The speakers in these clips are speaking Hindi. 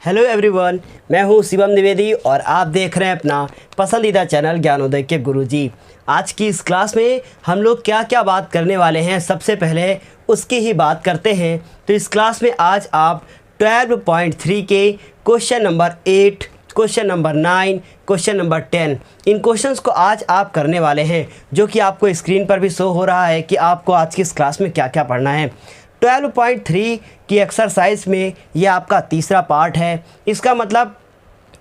हेलो एवरीवन, मैं हूं शिवम द्विवेदी और आप देख रहे हैं अपना पसंदीदा चैनल ज्ञानोदय के गुरुजी। आज की इस क्लास में हम लोग क्या क्या बात करने वाले हैं, सबसे पहले उसकी ही बात करते हैं। तो इस क्लास में आज आप 12.3 के question number 8, question number 9, question number 10, इन क्वेश्चंस को आज आप करने वाले हैं, जो कि आपको स्क्रीन पर भी शो हो रहा है कि आपको आज की इस क्लास में क्या क्या पढ़ना है। 12.3 की एक्सरसाइज में ये आपका तीसरा पार्ट है। इसका मतलब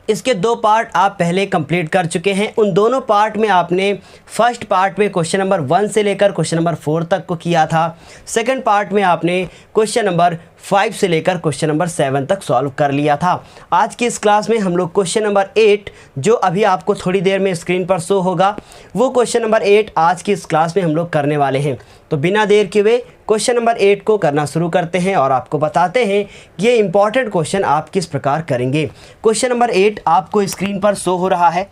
इसके दो पार्ट आप पहले कंप्लीट कर चुके हैं। उन दोनों पार्ट में आपने फर्स्ट पार्ट में क्वेश्चन नंबर 1 से लेकर क्वेश्चन नंबर 4 तक को किया था। सेकंड पार्ट में आपने क्वेश्चन नंबर 5 से लेकर क्वेश्चन नंबर 7 तक सॉल्व कर लिया था। आज की इस क्लास में हम लोग क्वेश्चन नंबर 8, जो अभी आपको थोड़ी देर में स्क्रीन पर शो होगा, वो क्वेश्चन नंबर 8 आज की इस क्लास में हम लोग करने वाले हैं। तो बिना देर किए हुए क्वेश्चन नंबर 8 को करना शुरू करते हैं और आपको बताते हैं कि ये इंपॉर्टेंट क्वेश्चन आप किस प्रकार करेंगे। क्वेश्चन नंबर 8 आपको स्क्रीन पर शो हो रहा है।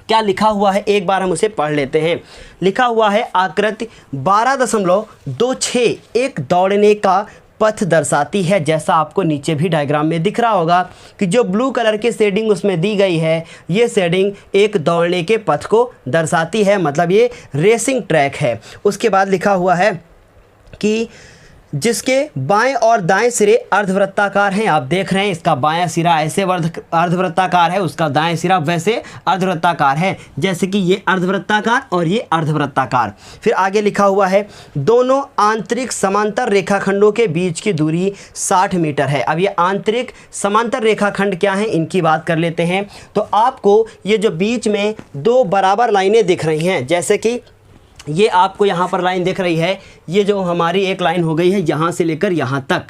क्या लिखा हुआ है, एक बार हम उसे पढ़ लेते हैं। लिखा हुआ है आकृति 12.26 एक दौड़ने का पथ दर्शाती है। जैसा आपको नीचे भी डायग्राम में दिख रहा होगा कि जो ब्लू कलर की शेडिंग उसमें दी गई है, ये शेडिंग एक दौड़ने के पथ को दर्शाती है, मतलब ये रेसिंग ट्रैक है। उसके बाद लिखा हुआ है कि जिसके बाएं और दाएं सिरे अर्धवृत्ताकार हैं। आप देख रहे हैं इसका बायां सिरा ऐसे अर्धवृत्ताकार है, उसका दाएं सिरा वैसे अर्धवृत्ताकार है, जैसे कि ये अर्धवृत्ताकार और ये अर्धवृत्ताकार। फिर आगे लिखा हुआ है दोनों आंतरिक समांतर रेखाखंडों के बीच की दूरी 60 मीटर है। अब ये आंतरिक समांतर रेखाखंड क्या हैं, इनकी बात कर लेते हैं। तो आपको ये जो बीच में दो बराबर लाइनें दिख रही हैं, जैसे कि ये आपको यहाँ पर लाइन दिख रही है, ये जो हमारी एक लाइन हो गई है यहाँ से लेकर यहाँ तक,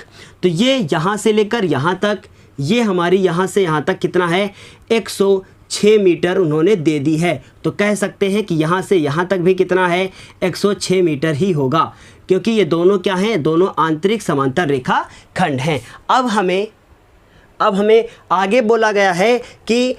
तो ये यहाँ से लेकर यहाँ तक, ये हमारी यहाँ से यहाँ तक कितना है, 106 मीटर उन्होंने दे दी है। तो कह सकते हैं कि यहाँ से यहाँ तक भी कितना है, 106 मीटर ही होगा, क्योंकि ये दोनों क्या हैं, दोनों आंतरिक समांतर रेखा खंड हैं। अब हमें आगे बोला गया है कि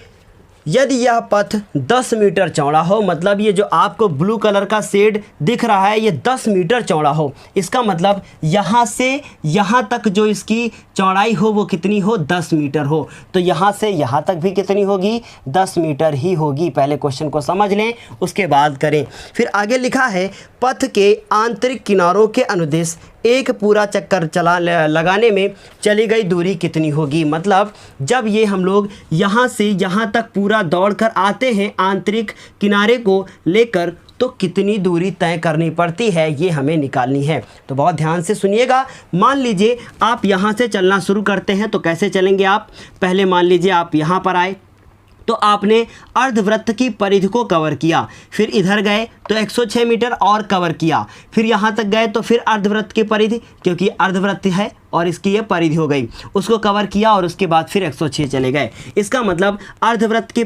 यदि यह पथ 10 मीटर चौड़ा हो, मतलब ये जो आपको ब्लू कलर का शेड दिख रहा है ये 10 मीटर चौड़ा हो, इसका मतलब यहाँ से यहाँ तक जो इसकी चौड़ाई हो वो कितनी हो, 10 मीटर हो। तो यहाँ से यहाँ तक भी कितनी होगी, 10 मीटर ही होगी। पहले क्वेश्चन को समझ लें, उसके बाद करें। फिर आगे लिखा है पथ के आंतरिक किनारों के अनुदेश एक पूरा चक्कर लगाने में चली गई दूरी कितनी होगी। मतलब जब ये हम लोग यहाँ से यहाँ तक पूरा दौड़कर आते हैं आंतरिक किनारे को लेकर, तो कितनी दूरी तय करनी पड़ती है, ये हमें निकालनी है। तो बहुत ध्यान से सुनिएगा। मान लीजिए आप यहाँ से चलना शुरू करते हैं, तो कैसे चलेंगे आप, पहले मान लीजिए आप यहाँ पर आए, तो आपने अर्धवृत्त की परिधि को कवर किया, फिर इधर गए तो 106 मीटर और कवर किया, फिर यहाँ तक गए तो फिर अर्धवृत्त की परिधि, क्योंकि अर्धवृत्त है और इसकी ये परिधि हो गई, उसको कवर किया और उसके बाद फिर 106 चले गए। इसका मतलब अर्धवृत्त की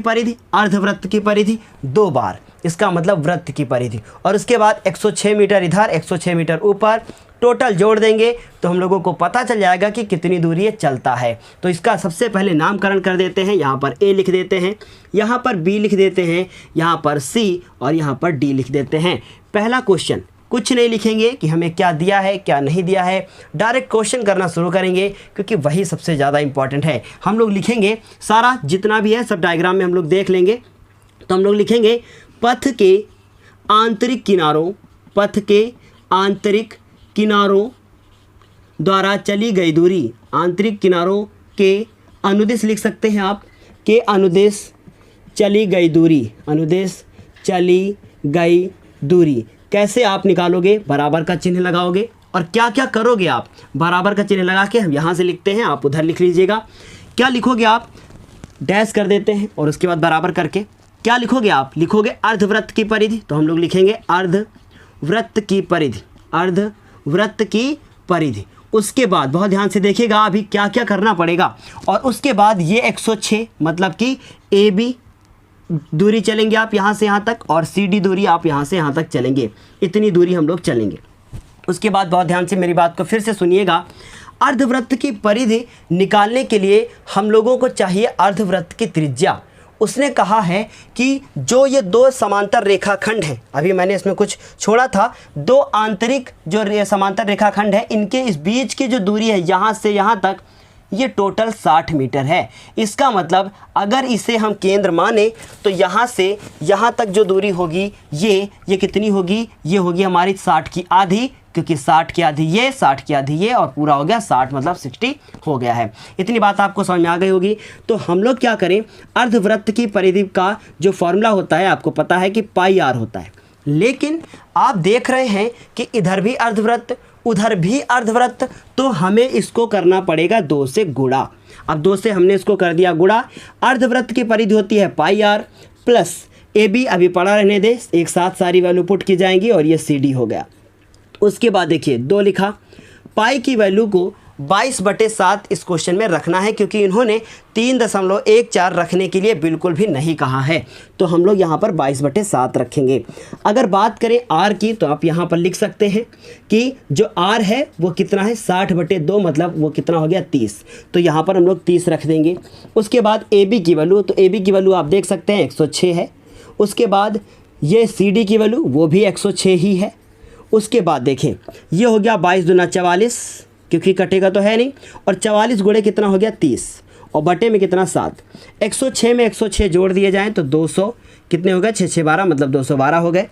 परिधि 2 बार, इसका मतलब वृत्त की परिधि, और उसके बाद 106 मीटर इधर, 106 मीटर ऊपर, टोटल जोड़ देंगे तो हम लोगों को पता चल जाएगा कि कितनी दूरी ये चलता है। तो इसका सबसे पहले नामकरण कर देते हैं। यहाँ पर A लिख देते हैं, यहाँ पर B लिख देते हैं, यहाँ पर C और यहाँ पर D लिख देते हैं। पहला क्वेश्चन कुछ नहीं लिखेंगे कि हमें क्या दिया है क्या नहीं दिया है, डायरेक्ट क्वेश्चन करना शुरू करेंगे, क्योंकि वही सबसे ज़्यादा इंपॉर्टेंट है। हम लोग लिखेंगे सारा जितना भी है सब डायग्राम में हम लोग देख लेंगे। तो हम लोग लिखेंगे पथ के आंतरिक किनारों द्वारा चली गई दूरी, आंतरिक किनारों के अनुदेश लिख सकते हैं आप, के अनुदेश चली गई दूरी। कैसे आप निकालोगे, बराबर का चिन्ह लगाओगे, और क्या क्या करोगे आप, बराबर का चिन्ह लगा के हम यहाँ से लिखते हैं, आप उधर लिख लीजिएगा। क्या लिखोगे आप, डैश कर देते हैं और उसके बाद बराबर करके क्या लिखोगे आप, लिखोगे अर्धवृत्त की परिधि, तो हम लोग लिखेंगे अर्धवृत्त की परिधि। उसके बाद बहुत ध्यान से देखिएगा अभी क्या क्या करना पड़ेगा, और उसके बाद ये 106 मतलब कि AB दूरी चलेंगे आप यहाँ से यहाँ तक, और CD दूरी आप यहाँ से यहाँ तक चलेंगे, इतनी दूरी हम लोग चलेंगे। उसके बाद बहुत ध्यान से मेरी बात को फिर से सुनिएगा। अर्धवृत्त की परिधि निकालने के लिए हम लोगों को चाहिए अर्धवृत्त की त्रिज्या। उसने कहा है कि जो ये दो समांतर रेखाखंड हैं, अभी मैंने इसमें कुछ छोड़ा था, दो आंतरिक जो समांतर रेखाखंड है, इनके इस बीच की जो दूरी है यहाँ से यहाँ तक, ये टोटल 60 मीटर है। इसका मतलब अगर इसे हम केंद्र माने तो यहाँ से यहाँ तक जो दूरी होगी ये कितनी होगी, ये होगी हमारी 60 की आधी, क्योंकि 60 की आधी ये, 60 की आधी ये, और पूरा हो गया 60 मतलब 60 हो गया है। इतनी बात आपको समझ में आ गई होगी। तो हम लोग क्या करें, अर्धवृत्त की परिधि का जो फॉर्मूला होता है आपको पता है कि पाई आर होता है, लेकिन आप देख रहे हैं कि इधर भी अर्धवृत्त उधर भी अर्धवृत्त, तो हमें इसको करना पड़ेगा 2 से गुणा। अब 2 से हमने इसको कर दिया गुणा। अर्धवृत्त की परिधि होती है पाई आर प्लस ए बी, अभी पड़ा रहने दे, एक साथ सारी वैल्यू पुट की जाएंगी और ये सी डी हो गया। उसके बाद देखिए 2 लिखा, पाई की वैल्यू को 22/7 इस क्वेश्चन में रखना है, क्योंकि इन्होंने 3.14 रखने के लिए बिल्कुल भी नहीं कहा है, तो हम लोग यहाँ पर 22/7 रखेंगे। अगर बात करें आर की तो आप यहाँ पर लिख सकते हैं कि जो आर है वो कितना है 60/2, मतलब वो कितना हो गया 30, तो यहाँ पर हम लोग 30 रख देंगे। उसके बाद ए बी की वैल्यू, तो ए बी की वैल्यू आप देख सकते हैं 106 है। उसके बाद ये सी डी की वैल्यू वो भी 106 ही है। उसके बाद देखें ये हो गया 22 दूना 44, क्योंकि कटेगा तो है नहीं, और 44 गुणे कितना हो गया 30, और बटे में कितना 7। 106 में 106 जोड़ दिए जाएं तो 200 कितने हो गए 6 6 12 मतलब 212 हो गए।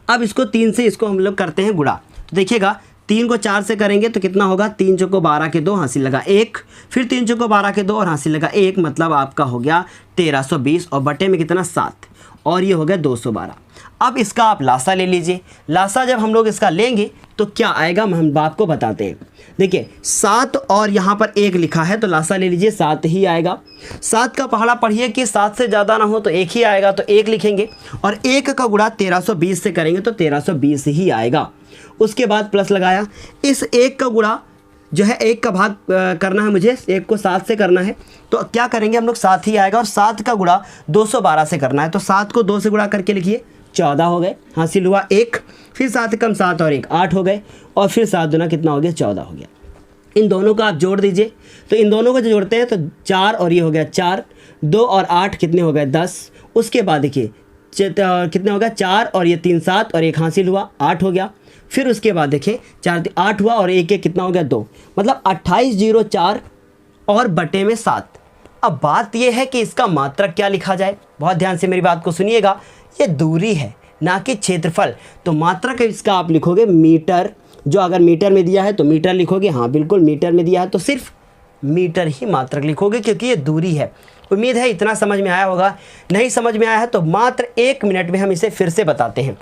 अब इसको 3 से इसको हम लोग करते हैं गुणा, तो देखिएगा 3 को 4 से करेंगे तो कितना होगा, 3 चौको 12 के 2 हासिल लगा 1, फिर 3 चौको 12 के 2 और हासिल लगा 1, मतलब आपका हो गया 1320, और बटे में कितना 7, और ये हो गया 212। अब इसका आप लासा ले लीजिए। लासा जब हम लोग इसका लेंगे तो क्या आएगा हम आपको बताते हैं। देखिए 7 और यहाँ पर 1 लिखा है, तो लासा ले लीजिए 7 ही आएगा। 7 का पहाड़ा पढ़िए कि 7 से ज़्यादा ना हो तो 1 ही आएगा, तो 1 लिखेंगे, और 1 का गुणा 1320 से करेंगे तो 1320 ही आएगा। उसके बाद प्लस लगाया, इस 1 का गुणा जो है 1 का भाग करना है मुझे, 1 को 7 से करना है, तो क्या करेंगे हम लोग 7 ही आएगा, और 7 का गुणा 212 से करना है, तो 7 को 2 से गुणा करके लिखिए 14 हो गए, हासिल हुआ 1, फिर 7 कम 7 और 1 8 हो गए, और फिर 7 दूना कितना हो गया 14 हो गया। इन दोनों को आप जोड़ दीजिए, तो इन दोनों को जो जोड़ते हैं तो 4 और ये हो गया 4, 2 और 8 कितने हो गए 10। उसके बाद देखिए कितने हो गया 4 और ये 3 7 और 1 हासिल हुआ 8 हो गया। फिर उसके बाद देखिए 4 8 हुआ और 1 कितना हो गया 2, मतलब 2804 और बटे में 7। अब बात यह है कि इसका मात्रक क्या लिखा जाए, बहुत ध्यान से मेरी बात को सुनिएगा। ये दूरी है ना कि क्षेत्रफल, तो मात्रक इसका आप लिखोगे मीटर, जो अगर मीटर में दिया है तो मीटर लिखोगे, हाँ बिल्कुल मीटर में दिया है तो सिर्फ मीटर ही मात्रक लिखोगे, क्योंकि ये दूरी है। उम्मीद है इतना समझ में आया होगा। नहीं समझ में आया है तो मात्र 1 मिनट में हम इसे फिर से बताते हैं।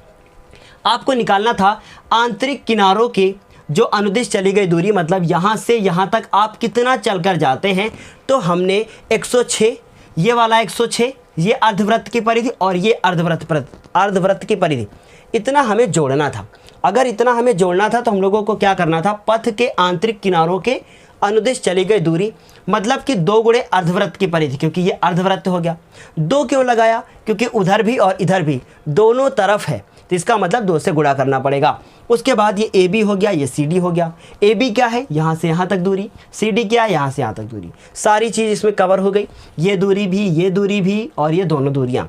आपको निकालना था आंतरिक किनारों के जो अनुदिश चली गई दूरी, मतलब यहाँ से यहाँ तक आप कितना चलकर जाते हैं, तो हमने 106, ये वाला 106, ये अर्धवृत्त की परिधि और ये अर्धवृत्त की परिधि, इतना हमें जोड़ना था। अगर इतना हमें जोड़ना था तो हम लोगों को क्या करना था, पथ के आंतरिक किनारों के अनुदिश चली गई दूरी, मतलब कि 2 गुणे अर्धवृत्त की परिधि, क्योंकि ये अर्धवृत्त हो गया। 2 क्यों लगाया, क्योंकि उधर भी और इधर भी दोनों तरफ है, तो इसका मतलब 2 से गुणा करना पड़ेगा। उसके बाद ये ए बी हो गया, ये सी डी हो गया। ए बी क्या है, यहाँ से यहाँ तक दूरी, सी डी क्या है, यहाँ से यहाँ तक दूरी, सारी चीज़ इसमें कवर हो गई। ये दूरी भी और ये दोनों दूरियाँ।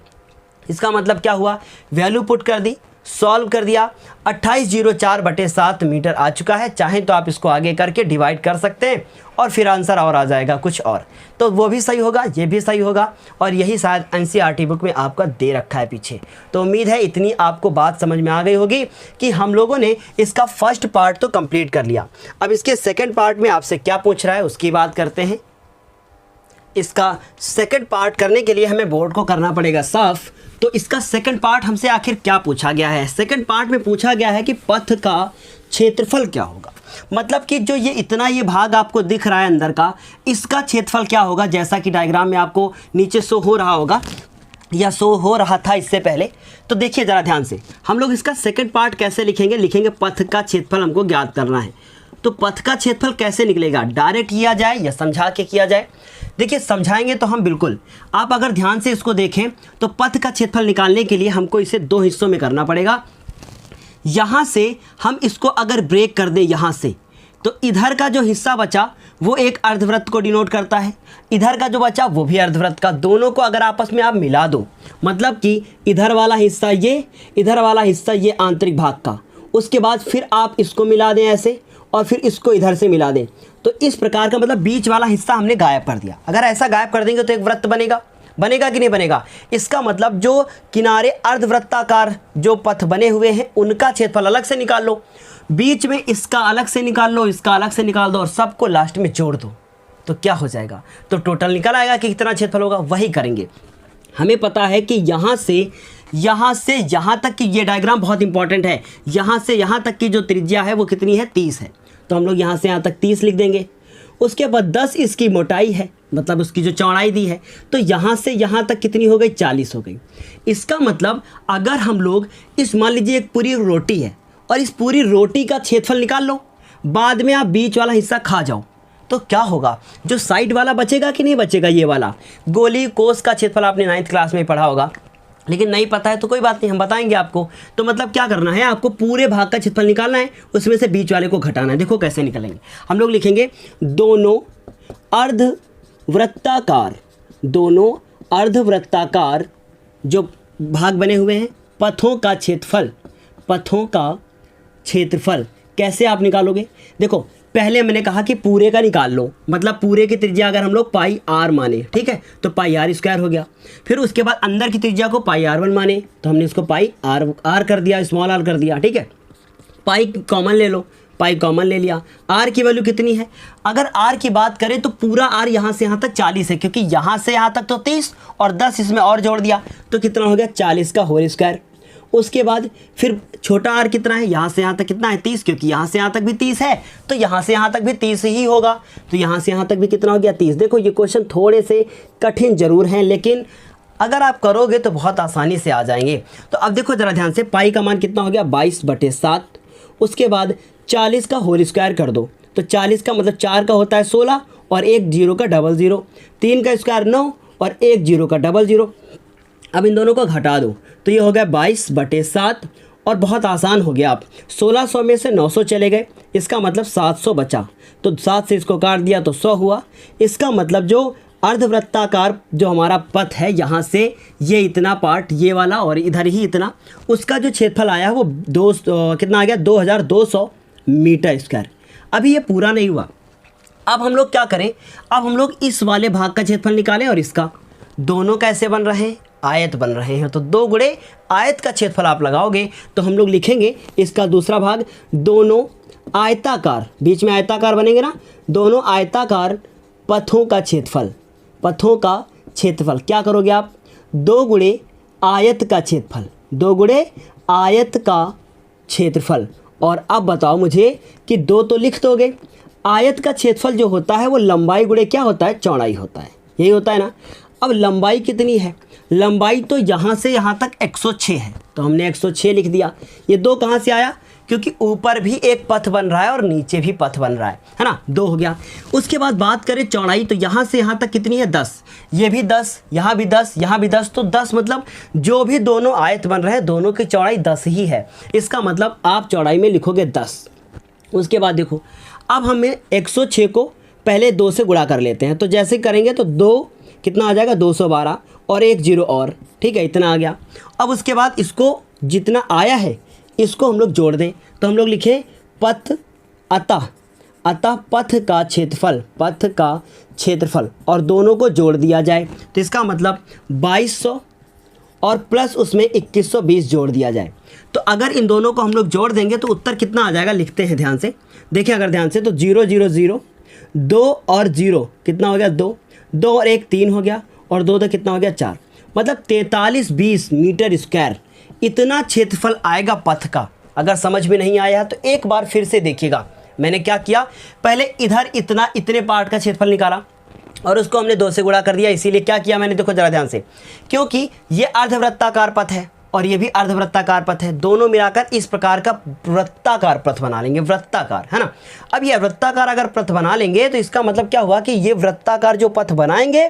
इसका मतलब क्या हुआ, वैल्यू पुट कर दी, सॉल्व कर दिया, 2804/7 मीटर आ चुका है। चाहें तो आप इसको आगे करके डिवाइड कर सकते हैं और फिर आंसर और आ जाएगा कुछ और, तो वो भी सही होगा, ये भी सही होगा, और यही शायद एनसीईआरटी बुक में आपका दे रखा है पीछे। तो उम्मीद है इतनी आपको बात समझ में आ गई होगी कि हम लोगों ने इसका फर्स्ट पार्ट तो कंप्लीट कर लिया। अब इसके सेकेंड पार्ट में आपसे क्या पूछ रहा है उसकी बात करते हैं। इसका सेकंड पार्ट करने के लिए हमें बोर्ड को करना पड़ेगा साफ। तो इसका सेकंड पार्ट हमसे आखिर क्या पूछा गया है, सेकंड पार्ट में पूछा गया है कि पथ का क्षेत्रफल क्या होगा, मतलब कि जो ये इतना ये भाग आपको दिख रहा है अंदर का, इसका क्षेत्रफल क्या होगा, जैसा कि डायग्राम में आपको नीचे शो हो रहा होगा या शो हो रहा था इससे पहले। तो देखिए ज़रा ध्यान से, हम लोग इसका सेकंड पार्ट कैसे लिखेंगे, लिखेंगे पथ का क्षेत्रफल हमको ज्ञात करना है। तो पथ का क्षेत्रफल कैसे निकलेगा, डायरेक्ट किया जाए या समझा के किया जाए। देखिए समझाएंगे तो हम बिल्कुल, आप अगर ध्यान से इसको देखें तो पथ का क्षेत्रफल निकालने के लिए हमको इसे 2 हिस्सों में करना पड़ेगा। यहाँ से हम इसको अगर ब्रेक कर दें यहाँ से, तो इधर का जो हिस्सा बचा वो एक अर्धवृत्त को डिनोट करता है, इधर का जो बचा वो भी अर्धवृत्त का। दोनों को अगर आपस में आप मिला दो, मतलब कि इधर वाला हिस्सा ये, इधर वाला हिस्सा ये आंतरिक भाग का, उसके बाद फिर आप इसको मिला दें ऐसे, और फिर इसको इधर से मिला दें, तो इस प्रकार का मतलब बीच वाला हिस्सा हमने गायब कर दिया। अगर ऐसा गायब कर देंगे तो एक वृत्त बनेगा, बनेगा कि नहीं बनेगा। इसका मतलब जो किनारे अर्धवृत्ताकार जो पथ बने हुए हैं उनका क्षेत्रफल अलग से निकाल लो, बीच में इसका अलग से निकाल लो, इसका अलग से निकाल दो और सबको लास्ट में जोड़ दो, तो क्या हो जाएगा, तो टोटल निकल आएगा कि कितना क्षेत्रफल होगा। वही करेंगे। हमें पता है कि यहाँ से यहाँ तक की ये डायग्राम बहुत इंपॉर्टेंट है। यहाँ से यहाँ तक की जो त्रिज्या है वो कितनी है, 30 है। तो हम लोग यहाँ से यहाँ तक 30 लिख देंगे। उसके बाद 10 इसकी मोटाई है, मतलब उसकी जो चौड़ाई दी है, तो यहाँ से यहाँ तक कितनी हो गई, 40 हो गई। इसका मतलब अगर हम लोग इस, मान लीजिए एक पूरी रोटी है और इस पूरी रोटी का क्षेत्रफल निकाल लो, बाद में आप बीच वाला हिस्सा खा जाओ, तो क्या होगा, जो साइड वाला बचेगा कि नहीं बचेगा, ये वाला गोली कोस का क्षेत्रफल आपने 9th क्लास में पढ़ा होगा, लेकिन नहीं पता है तो कोई बात नहीं, हम बताएंगे आपको। तो मतलब क्या करना है, आपको पूरे भाग का क्षेत्रफल निकालना है, उसमें से बीच वाले को घटाना है। देखो कैसे निकलेंगे, हम लोग लिखेंगे दोनों अर्धवृत्ताकार जो भाग बने हुए हैं, पथों का क्षेत्रफल कैसे आप निकालोगे। देखो पहले मैंने कहा कि पूरे का निकाल लो, मतलब पूरे की त्रिज्या अगर हम लोग पाई आर माने, ठीक है, तो पाई आर स्क्वायर हो गया। फिर उसके बाद अंदर की त्रिज्या को पाई R1 माने, तो हमने इसको पाई आर कर दिया, स्मॉल आर कर दिया, ठीक है। पाई कॉमन ले लो, पाई कॉमन ले लिया। आर की वैल्यू कितनी है, अगर आर की बात करें तो पूरा आर यहाँ से यहाँ तक 40 है, क्योंकि यहाँ से यहाँ तक तो 30 और 10 इसमें और जोड़ दिया, तो कितना हो गया, 40 का होल स्क्वायर। उसके बाद फिर छोटा आर कितना है, यहाँ से यहाँ तक कितना है, 30, क्योंकि यहाँ से यहाँ तक भी 30 है, तो यहाँ से यहाँ तक भी 30 ही होगा, तो यहाँ से यहाँ तक भी कितना हो गया, 30। देखो ये क्वेश्चन थोड़े से कठिन जरूर हैं, लेकिन अगर आप करोगे तो बहुत आसानी से आ जाएंगे। तो अब देखो ज़रा ध्यान से, पाई का मान कितना हो गया, 22/7। उसके बाद 40 का होल स्क्वायर कर दो, तो 40 का मतलब 4 का होता है 16 और एक 0 का 00, 3 का स्क्वायर 9 और एक 0 का 00। अब इन दोनों को घटा दो, तो ये हो गया 22/7 और बहुत आसान हो गया। आप 1600 में से 900 चले गए, इसका मतलब 700 बचा, तो 7 से इसको काट दिया तो 100 हुआ। इसका मतलब जो अर्धवृत्ताकार जो हमारा पथ है, यहाँ से ये इतना पार्ट, ये वाला और इधर ही इतना, उसका जो क्षेत्रफल आया वो कितना आ गया, 2200 मीटर स्क्वायर। अभी ये पूरा नहीं हुआ, अब हम लोग क्या करें, अब हम लोग इस वाले भाग का क्षेत्रफल निकालें और इसका, दोनों कैसे बन रहे हैं, आयत बन रहे हैं, तो 2 गुणे आयत का क्षेत्रफल आप लगाओगे, तो हम लोग लिखेंगे इसका दूसरा भाग, दोनों आयताकार, बीच में आयताकार बनेंगे ना, दोनों आयताकार पथों का क्षेत्रफल, पथों का क्षेत्रफल क्या करोगे आप, 2 गुणे आयत का क्षेत्रफल, 2 गुणे आयत का क्षेत्रफल। और अब बताओ मुझे कि 2 तो लिख दोगे, आयत का क्षेत्रफल जो होता है वो लंबाई गुणे क्या होता है, चौड़ाई होता है, यही होता है ना। अब लंबाई कितनी है, लंबाई तो यहाँ से यहाँ तक 106 है, तो हमने 106 लिख दिया। ये 2 कहाँ से आया, क्योंकि ऊपर भी एक पथ बन रहा है और नीचे भी पथ बन रहा है ना, 2 हो गया। उसके बाद बात करें चौड़ाई, तो यहाँ से यहाँ तक कितनी है, 10, ये भी 10, यहाँ भी 10, यहाँ भी 10, तो 10 मतलब जो भी दोनों आयत बन रहे हैं दोनों की चौड़ाई 10 ही है। इसका मतलब आप चौड़ाई में लिखोगे 10। उसके बाद देखो, अब हमें 106 को पहले 2 से गुणा कर लेते हैं, तो जैसे करेंगे तो 2 कितना आ जाएगा, 212 और एक 0 और, ठीक है, इतना आ गया। अब उसके बाद इसको जितना आया है इसको हम लोग जोड़ दें, तो हम लोग लिखें पथ, अतः पथ का क्षेत्रफल, पथ का क्षेत्रफल, और दोनों को जोड़ दिया जाए, तो इसका मतलब 2200 और प्लस उसमें 2120 जोड़ दिया जाए। तो अगर इन दोनों को हम लोग जोड़ देंगे तो उत्तर कितना आ जाएगा, लिखते हैं ध्यान से, देखिए अगर ध्यान से, तो 0 0 0, 2 और 0 कितना हो गया, 2, 2 और 1 3 हो गया, और 2 तो कितना हो गया, 4, मतलब 4320 मीटर स्क्वायर इतना क्षेत्रफल आएगा पथ का। अगर समझ में नहीं आया तो एक बार फिर से देखिएगा, मैंने क्या किया, पहले इधर इतने पार्ट का क्षेत्रफल निकाला और उसको हमने 2 से गुणा कर दिया। इसीलिए क्या किया मैंने, देखो जरा ध्यान से, क्योंकि ये अर्धवृत्ताकार पथ है और ये भी अर्धवृत्ताकार पथ है, दोनों मिलाकर इस प्रकार का वृत्ताकार पथ बना लेंगे, वृत्ताकार, है ना। अब ये वृत्ताकार अगर पथ बना लेंगे तो इसका मतलब क्या हुआ कि ये वृत्ताकार जो पथ बनाएंगे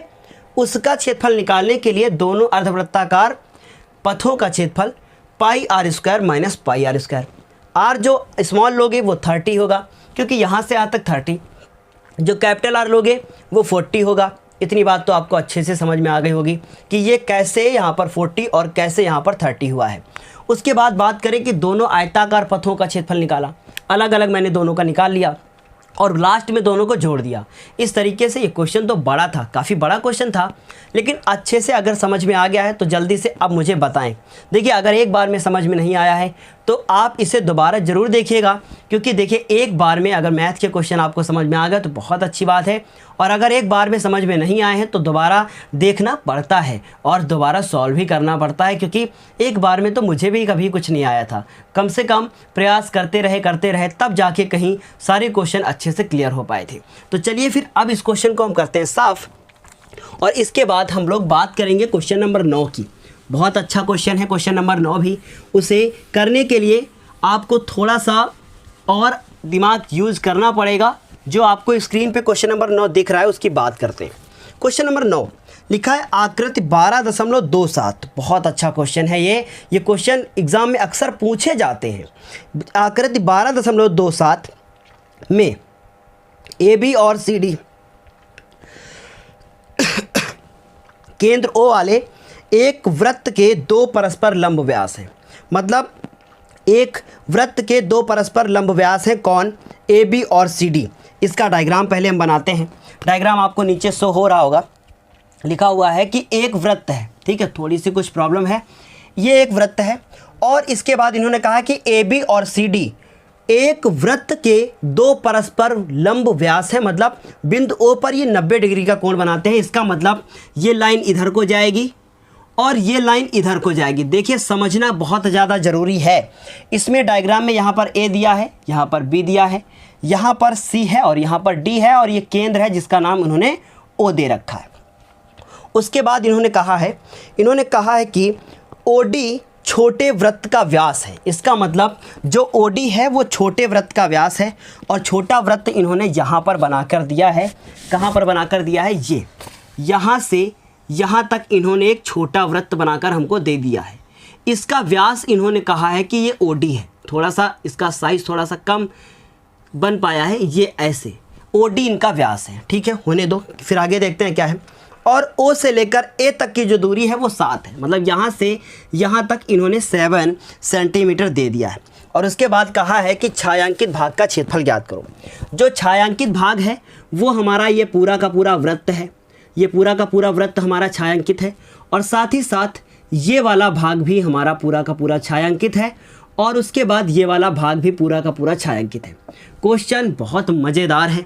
उसका क्षेत्रफल निकालने के लिए दोनों अर्धवृत्ताकार पथों का क्षेत्रफल pi R square minus pi R square. R जो स्मॉल लोगे वो 30 होगा, क्योंकि यहाँ से यहाँ तक 30, जो कैपिटल आर लोगे वो 40 होगा। इतनी बात तो आपको अच्छे से समझ में आ गई होगी कि ये कैसे यहाँ पर 40 और कैसे यहाँ पर 30 हुआ है। उसके बाद बात करें कि दोनों आयताकार पथों का क्षेत्रफल निकाला, अलग अलग मैंने दोनों का निकाल लिया और लास्ट में दोनों को जोड़ दिया। इस तरीके से ये क्वेश्चन तो बड़ा था, काफ़ी बड़ा क्वेश्चन था, लेकिन अच्छे से अगर समझ में आ गया है तो जल्दी से अब मुझे बताएं। देखिए अगर एक बार में समझ में नहीं आया है तो आप इसे दोबारा ज़रूर देखिएगा, क्योंकि देखिए एक बार में अगर मैथ के क्वेश्चन आपको समझ में आ गया तो बहुत अच्छी बात है, और अगर एक बार में समझ में नहीं आए हैं तो दोबारा देखना पड़ता है और दोबारा सॉल्व भी करना पड़ता है, क्योंकि एक बार में तो मुझे भी कभी कुछ नहीं आया था। कम से कम प्रयास करते रहे तब जाके कहीं सारे क्वेश्चन अच्छे से क्लियर हो पाए थे। तो चलिए फिर अब इस क्वेश्चन को हम करते हैं साफ, और इसके बाद हम लोग बात करेंगे क्वेश्चन नंबर 9 की। बहुत अच्छा क्वेश्चन है क्वेश्चन नंबर 9 भी। उसे करने के लिए आपको थोड़ा सा और दिमाग यूज़ करना पड़ेगा। जो आपको स्क्रीन पे क्वेश्चन नंबर 9 दिख रहा है उसकी बात करते हैं। क्वेश्चन नंबर 9 लिखा है आकृति 12.27। बहुत अच्छा क्वेश्चन है ये क्वेश्चन एग्ज़ाम में अक्सर पूछे जाते हैं। आकृति 12.27 में ए बी और सी डी केंद्र ओ वाले एक वृत्त के दो परस्पर लंब व्यास हैं। मतलब एक वृत्त के दो परस्पर लंब व्यास हैं कौन? ए बी और सी डी। इसका डायग्राम पहले हम बनाते हैं। डायग्राम आपको नीचे शो हो रहा होगा, लिखा हुआ है कि एक वृत्त है, ठीक है, थोड़ी सी कुछ प्रॉब्लम है। ये एक वृत्त है और इसके बाद इन्होंने कहा कि ए बी और सी डी एक वृत्त के दो परस्पर लंब व्यास है। मतलब बिंदु ओ पर ये 90 डिग्री का कोण बनाते हैं। इसका मतलब ये लाइन इधर को जाएगी और ये लाइन इधर को जाएगी। देखिए समझना बहुत ज़्यादा ज़रूरी है। इसमें डायग्राम में यहाँ पर ए दिया है, यहाँ पर बी दिया है, यहाँ पर सी है और यहाँ पर डी है, और ये केंद्र है जिसका नाम उन्होंने ओ दे रखा है। उसके बाद इन्होंने कहा है कि ओडी छोटे वृत्त का व्यास है। इसका मतलब जो ओडी है वो छोटे वृत्त का व्यास है, और छोटा वृत्त इन्होंने यहाँ पर बनाकर दिया है। कहाँ पर बनाकर दिया है? ये यहाँ से यहाँ तक इन्होंने एक छोटा वृत्त बनाकर हमको दे दिया है। इसका व्यास इन्होंने कहा है कि ये ओडी है। थोड़ा सा इसका साइज़ थोड़ा सा कम बन पाया है, ये ऐसे ओडी इनका व्यास है। ठीक है, होने दो, फिर आगे देखते हैं क्या है। और ओ से लेकर ए तक की जो दूरी है वो 7 है। मतलब यहाँ से यहाँ तक इन्होंने 7 सेंटीमीटर दे दिया है। और उसके बाद कहा है कि छायांकित भाग का क्षेत्रफल ज्ञात करो। जो छायांकित भाग है वो हमारा ये पूरा का पूरा वृत्त है। ये पूरा का पूरा वृत्त हमारा छायांकित है, और साथ ही साथ ये वाला भाग भी हमारा पूरा का पूरा छायांकित है, और उसके बाद ये वाला भाग भी पूरा का पूरा छायांकित है। क्वेश्चन बहुत मज़ेदार है।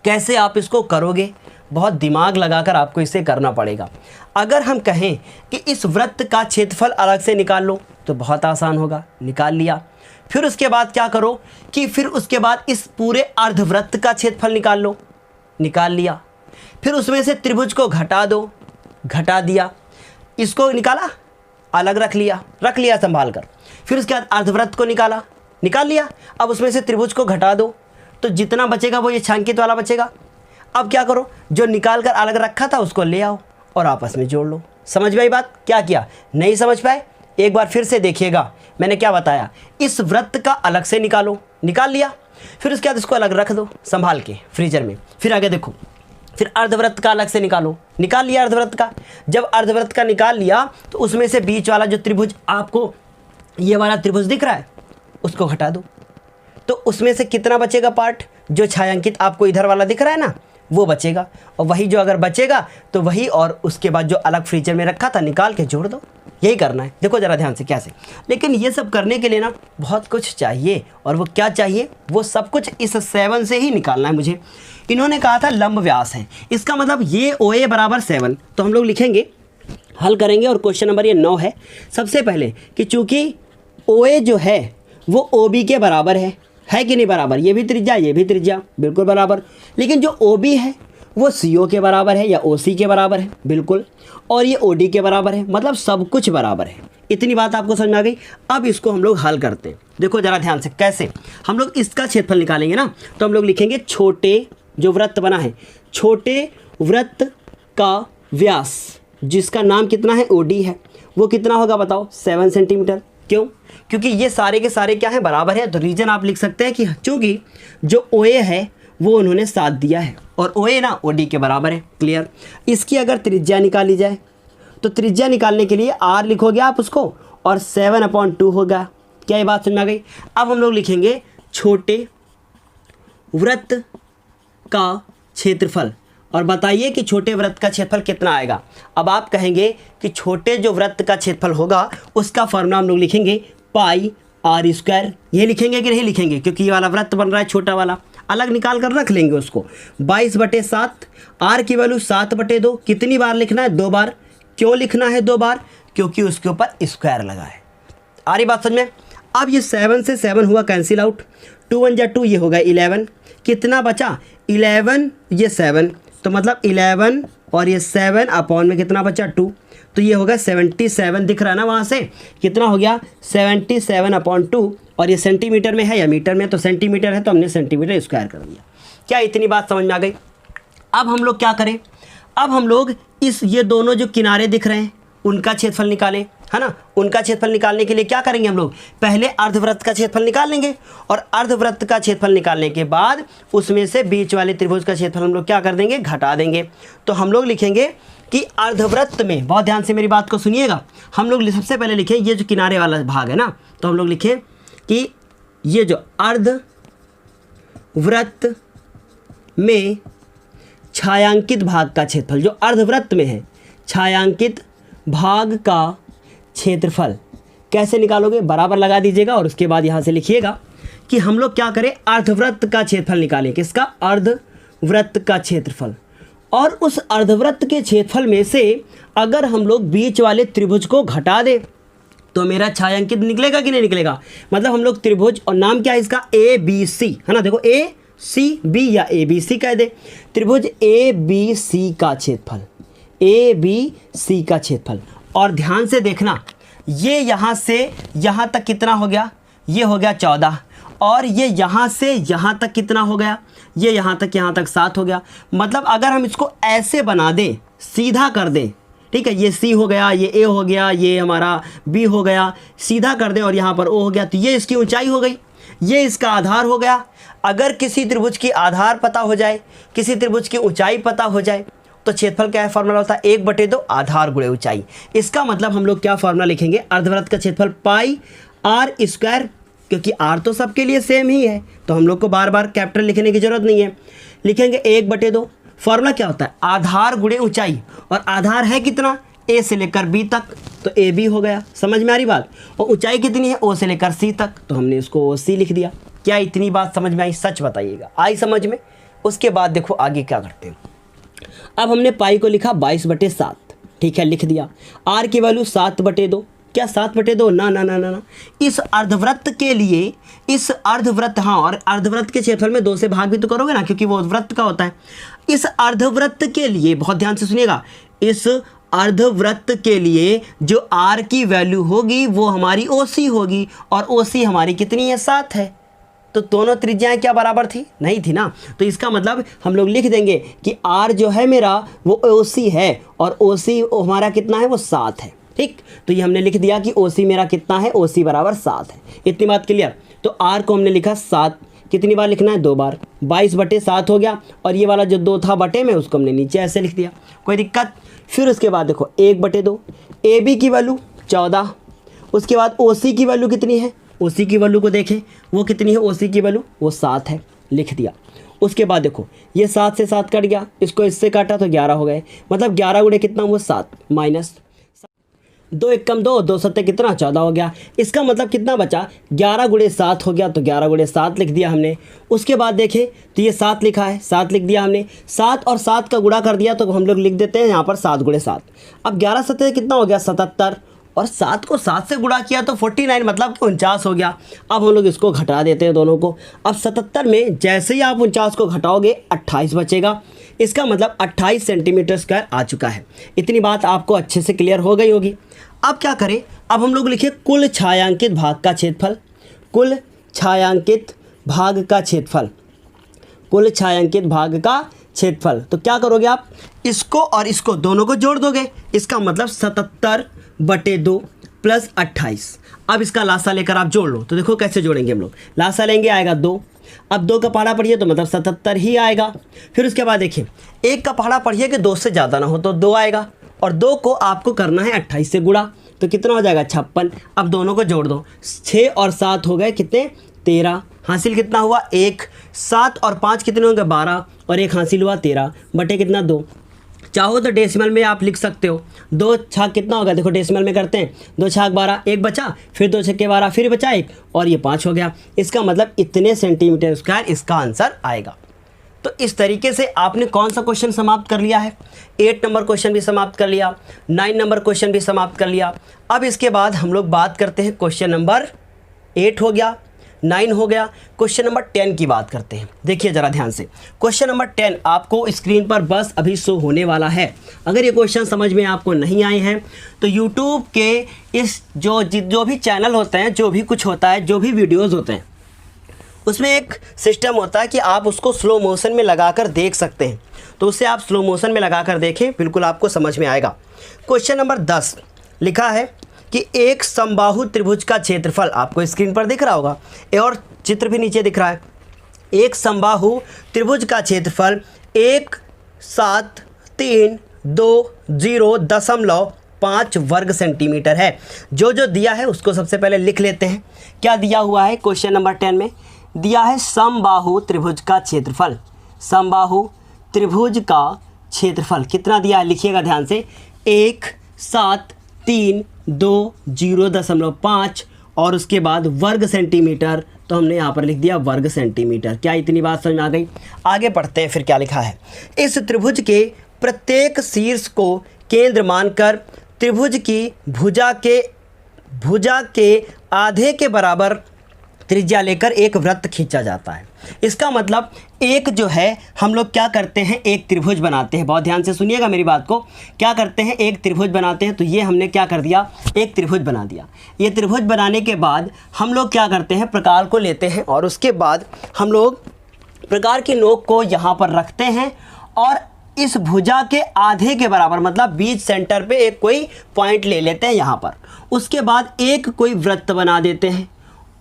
कैसे आप इसको करोगे? बहुत दिमाग लगाकर आपको इसे करना पड़ेगा। अगर हम कहें कि इस वृत्त का क्षेत्रफल अलग से निकाल लो तो बहुत आसान होगा, निकाल लिया। फिर उसके बाद क्या करो कि फिर उसके बाद इस पूरे अर्धवृत्त का क्षेत्रफल निकाल लो, निकाल लिया। फिर उसमें से त्रिभुज को घटा दो, घटा दिया। इसको निकाला, अलग रख लिया संभाल कर। फिर उसके बाद अर्धवृत्त को निकाला, निकाल लिया। अब उसमें से त्रिभुज को घटा दो तो जितना बचेगा वो ये छायांकित वाला बचेगा। अब क्या करो, जो निकाल कर अलग रखा था उसको ले आओ और आपस में जोड़ लो। समझ में आई बात? क्या किया? नहीं समझ पाए? एक बार फिर से देखिएगा, मैंने क्या बताया। इस वृत्त का अलग से निकालो, निकाल लिया। फिर उसके बाद इसको अलग रख दो संभाल के फ्रीजर में। फिर आगे देखो, फिर अर्धवृत्त का अलग से निकालो, निकाल लिया अर्धवृत्त का। जब अर्धवृत्त का निकाल लिया तो उसमें से बीच वाला जो त्रिभुज आपको ये वाला त्रिभुज दिख रहा है उसको घटा दो। तो उसमें से कितना बचेगा पार्ट? जो छायांकित आपको इधर वाला दिख रहा है ना वो बचेगा, और वही जो अगर बचेगा तो वही, और उसके बाद जो अलग फ्रीजर में रखा था निकाल के जोड़ दो। यही करना है। देखो ज़रा ध्यान से कैसे। लेकिन ये सब करने के लिए ना बहुत कुछ चाहिए, और वो क्या चाहिए? वो सब कुछ इस 7 से ही निकालना है मुझे। इन्होंने कहा था लंब व्यास है, इसका मतलब ये ओ ए बराबर 7। तो हम लोग लिखेंगे, हल करेंगे, और क्वेश्चन नंबर ये 9 है। सबसे पहले कि चूँकि ओ ए जो है वो ओ बी के बराबर है कि नहीं बराबर? ये भी त्रिज्या, ये भी त्रिज्या, बिल्कुल बराबर। लेकिन जो ओ बी है वो सी ओ के बराबर है या ओ सी के बराबर है, बिल्कुल। और ये ओ डी के बराबर है, मतलब सब कुछ बराबर है। इतनी बात आपको समझ में आ गई। अब इसको हम लोग हल करते हैं। देखो ज़रा ध्यान से कैसे। हम लोग इसका क्षेत्रफल निकालेंगे ना, तो हम लोग लिखेंगे छोटे जो वृत्त बना है, छोटे वृत्त का व्यास जिसका नाम कितना है? ओ डी है। वो कितना होगा बताओ? 7 सेंटीमीटर। क्यों? क्योंकि ये सारे के सारे क्या हैं? बराबर है। तो रीजन आप लिख सकते हैं कि चूँकि जो ओ ए है वो उन्होंने 7 दिया है, और ओ ए ना ओ डी के बराबर है। क्लियर? इसकी अगर त्रिज्या निकाली जाए तो त्रिज्या निकालने के लिए आर लिखोगे आप उसको, और 7/2 होगा। क्या ये बात समझ में आ गई? अब हम लोग लिखेंगे छोटे वृत्त का क्षेत्रफल और बताइए कि छोटे वृत्त का क्षेत्रफल कितना आएगा। अब आप कहेंगे कि छोटे जो वृत्त का क्षेत्रफल होगा उसका फॉर्मूला हम लोग लिखेंगे पाई आर स्क्वायर। ये लिखेंगे कि नहीं लिखेंगे? क्योंकि ये वाला वृत्त बन रहा है छोटा वाला, अलग निकाल कर रख लेंगे उसको। 22/7, आर की वैल्यू 7/2। कितनी बार लिखना है? 2 बार। क्यों लिखना है 2 बार? क्योंकि उसके ऊपर स्क्वायर लगा है। आ रही बात समझ में? अब ये 7 से 7 हुआ कैंसिल आउट, 2 1 जा 2, ये होगा 11। कितना बचा? 11, ये 7, तो मतलब 11 और ये 7 अपॉन में कितना बचा? 2, तो ये होगा 77 दिख रहा है ना वहाँ से। कितना हो गया? 77/2। और ये सेंटीमीटर में है या मीटर में? तो सेंटीमीटर है तो हमने सेंटीमीटर स्क्वायर कर दिया। क्या इतनी बात समझ में आ गई? अब हम लोग क्या करें? अब हम लोग ये दोनों जो किनारे दिख रहे हैं उनका क्षेत्रफल निकालें, है ना। उनका क्षेत्रफल निकालने के लिए क्या करेंगे हम लोग? पहले अर्धवृत्त का क्षेत्रफल निकाल लेंगे और अर्धवृत्त का क्षेत्रफल निकालने के बाद उसमें से बीच वाले त्रिभुज का क्षेत्रफल हम लोग क्या कर देंगे? घटा देंगे। तो हम लोग लिखेंगे कि अर्धवृत्त में, बहुत ध्यान से मेरी बात को सुनिएगा, हम लोग सबसे पहले लिखें ये जो किनारे वाला भाग है ना, तो हम लोग लिखें कि ये जो अर्धवृत्त में छायांकित भाग का क्षेत्रफल, जो अर्धवृत्त में है छायांकित भाग का क्षेत्रफल कैसे निकालोगे? बराबर लगा दीजिएगा और उसके बाद यहाँ से लिखिएगा कि हम लोग क्या करें? अर्धवृत्त का क्षेत्रफल निकालें। किसका? अर्धवृत्त का क्षेत्रफल। और उस अर्धवृत्त के क्षेत्रफल में से अगर हम लोग बीच वाले त्रिभुज को घटा दें तो मेरा छायांकित निकलेगा कि नहीं निकलेगा? मतलब हम लोग त्रिभुज, और नाम क्या है इसका? ABC, है ना। देखो ACB या ABC कह दे। त्रिभुज ABC का क्षेत्रफल, ABC का क्षेत्रफल। और ध्यान से देखना, ये यहाँ से यहाँ तक कितना हो गया? ये हो गया 14। और ये यहाँ से यहाँ तक कितना हो गया? ये यहाँ तक 7 हो गया। मतलब अगर हम इसको ऐसे बना दें, सीधा कर दें, ठीक है, ये C हो गया, ये A हो गया, ये हमारा B हो गया, सीधा कर दें और यहाँ पर O हो गया, तो ये इसकी ऊंचाई हो गई, ये इसका आधार हो गया। अगर किसी त्रिभुज की आधार पता हो जाए, किसी त्रिभुज की ऊंचाई पता हो जाए, तो क्षेत्रफल क्या है? फॉर्मूला होता है 1/2 आधार गुणे ऊंचाई। इसका मतलब हम लोग क्या फॉर्मूला लिखेंगे? अर्धवृत्त का क्षेत्रफल पाई आर स्क्वायर, क्योंकि आर तो सबके लिए सेम ही है तो हम लोग को बार बार कैपिटल लिखने की जरूरत नहीं है। लिखेंगे 1/2। फॉर्मूला क्या होता है? आधार गुणे ऊंचाई, और आधार है कितना? A से लेकर B तक, तो AB हो गया। समझ में आ रही बात? और ऊंचाई कितनी है? O से लेकर C तक, तो हमने इसको OC लिख दिया। क्या इतनी बात समझ में आई? सच बताइएगा, आई समझ में? उसके बाद देखो आगे क्या करते हैं। अब हमने पाई को लिखा 22/7, ठीक है, लिख दिया। आर की वैल्यू 7/2। क्या 7/2? ना ना ना ना ना। इस अर्धवृत्त के लिए, इस अर्धवृत्त, हाँ, और अर्धवृत्त के क्षेत्रफल में 2 से भाग भी तो करोगे ना, क्योंकि वो वृत्त का होता है। इस अर्धवृत्त के लिए बहुत ध्यान से सुनिएगा, इस अर्धवृत्त के लिए जो आर की वैल्यू होगी वो हमारी OC होगी, और OC हमारी कितनी है? 7 है। तो दोनों त्रिज्याएं क्या बराबर थी? नहीं थी ना। तो इसका मतलब हम लोग लिख देंगे कि R जो है मेरा वो OC है, और OC हमारा कितना है? वो 7 है। ठीक, तो ये हमने लिख दिया कि OC मेरा कितना है? OC बराबर 7 है। इतनी बात क्लियर? तो R को हमने लिखा 7। कितनी बार लिखना है? 2 बार। 22/7 हो गया, और ये वाला जो 2 था बटे में उसको हमने नीचे ऐसे लिख दिया, कोई दिक्कत? फिर उसके बाद देखो 1/2, AB की वैल्यू 14। उसके बाद OC की वैल्यू कितनी है? OC की वैल्यू को देखें, वो कितनी है? OC की वैल्यू वो 7 है, लिख दिया। उसके बाद देखो ये 7 से 7 कट गया, इसको इससे काटा तो 11 हो गए। मतलब 11 गुणे कितना? वो 7 माइनस 2 1 कम 2, 2 7 कितना? 14 हो गया। इसका मतलब कितना बचा? 11 गुणे 7 हो गया, तो 11 गुणे 7 लिख दिया हमने। उसके बाद देखें तो ये 7 लिखा है, 7 लिख दिया हमने। 7 और 7 का गुणा कर दिया तो हम लोग लिख देते हैं यहाँ पर 7 गुणे 7। अब 11 7 कितना हो गया? 77, और 7 को 7 से गुणा किया तो 49, मतलब 49 हो गया। अब हम लोग इसको घटा देते हैं दोनों को। अब 77 में जैसे ही आप 49 को घटाओगे 28 बचेगा। इसका मतलब 28 सेंटीमीटर स्क्वायर आ चुका है। इतनी बात आपको अच्छे से क्लियर हो गई होगी। अब क्या करें? अब हम लोग लिखे कुल छायांकित भाग का क्षेत्रफल। कुल छायांकित भाग का क्षेत्रफल, कुल छायांकित भाग का क्षेत्रफल। तो क्या करोगे आप? इसको और इसको दोनों को जोड़ दोगे। इसका मतलब 77/2 प्लस 28। अब इसका लासा लेकर आप जोड़ लो। तो देखो कैसे जोड़ेंगे हम लोग। लासा लेंगे, आएगा 2। अब 2 का पहाड़ा पढ़िए तो मतलब 77 ही आएगा। फिर उसके बाद देखिए 1 का पहाड़ा पढ़िए कि 2 से ज़्यादा ना हो तो 2 आएगा, और 2 को आपको करना है 28 से गुणा। तो कितना हो जाएगा 56। अब दोनों को जोड़ दो, 6 और 7 हो गए कितने 13। हासिल कितना हुआ 1। 7 और 5 कितने होंगे 12 और 1 हासिल हुआ 13 बटे कितना 2। चाहो तो डेसिमल में आप लिख सकते हो। 2 छाक कितना होगा, देखो डेसिमल में करते हैं, 2 छाक 12, 1 बचा, फिर 2 छक्के 12, फिर बचा 1 और ये 5 हो गया। इसका मतलब इतने सेंटीमीटर स्क्वायर इसका आंसर आएगा। तो इस तरीके से आपने कौन सा क्वेश्चन समाप्त कर लिया है, 8 नंबर क्वेश्चन भी समाप्त कर लिया, 9 नंबर क्वेश्चन भी समाप्त कर लिया। अब इसके बाद हम लोग बात करते हैं क्वेश्चन नंबर 8 हो गया, 9 हो गया, क्वेश्चन नंबर 10 की बात करते हैं। देखिए ज़रा ध्यान से, क्वेश्चन नंबर 10 आपको स्क्रीन पर बस अभी शो होने वाला है। अगर ये क्वेश्चन समझ में आपको नहीं आए हैं तो यूट्यूब के इस जो भी चैनल होते हैं, जो भी कुछ होता है, जो भी वीडियोज़ होते हैं, उसमें एक सिस्टम होता है कि आप उसको स्लो मोशन में लगाकर देख सकते हैं। तो उससे आप स्लो मोशन में लगाकर देखें, बिल्कुल आपको समझ में आएगा। क्वेश्चन नंबर 10 लिखा है कि एक समबाहु त्रिभुज का क्षेत्रफल, आपको स्क्रीन पर दिख रहा होगा और चित्र भी नीचे दिख रहा है। एक समबाहु त्रिभुज का क्षेत्रफल 1732.5 वर्ग सेंटीमीटर है। जो दिया है उसको सबसे पहले लिख लेते हैं। क्या दिया हुआ है क्वेश्चन नंबर 10 में, दिया है समबाहु त्रिभुज का क्षेत्रफल। समबाहु त्रिभुज का क्षेत्रफल कितना दिया है, लिखिएगा ध्यान से, 1732.5 और उसके बाद वर्ग सेंटीमीटर, तो हमने यहाँ पर लिख दिया वर्ग सेंटीमीटर। क्या इतनी बात समझ में आ गई? आगे पढ़ते हैं फिर क्या लिखा है। इस त्रिभुज के प्रत्येक शीर्ष को केंद्र मानकर त्रिभुज की भुजा के आधे के बराबर त्रिज्या लेकर एक वृत्त खींचा जाता है। इसका मतलब एक जो है हम लोग क्या करते हैं, एक त्रिभुज बनाते हैं। बहुत ध्यान से सुनिएगा मेरी बात को। क्या करते हैं, एक त्रिभुज बनाते हैं। तो ये हमने क्या कर दिया, एक त्रिभुज बना दिया। ये त्रिभुज बनाने के बाद हम लोग क्या करते हैं, प्रकार को लेते हैं और उसके बाद हम लोग प्रकार की नोक को यहाँ पर रखते हैं और इस भुजा के आधे के बराबर, मतलब बीच सेंटर पे एक कोई पॉइंट ले लेते हैं यहाँ पर। उसके बाद एक कोई वृत्त बना देते हैं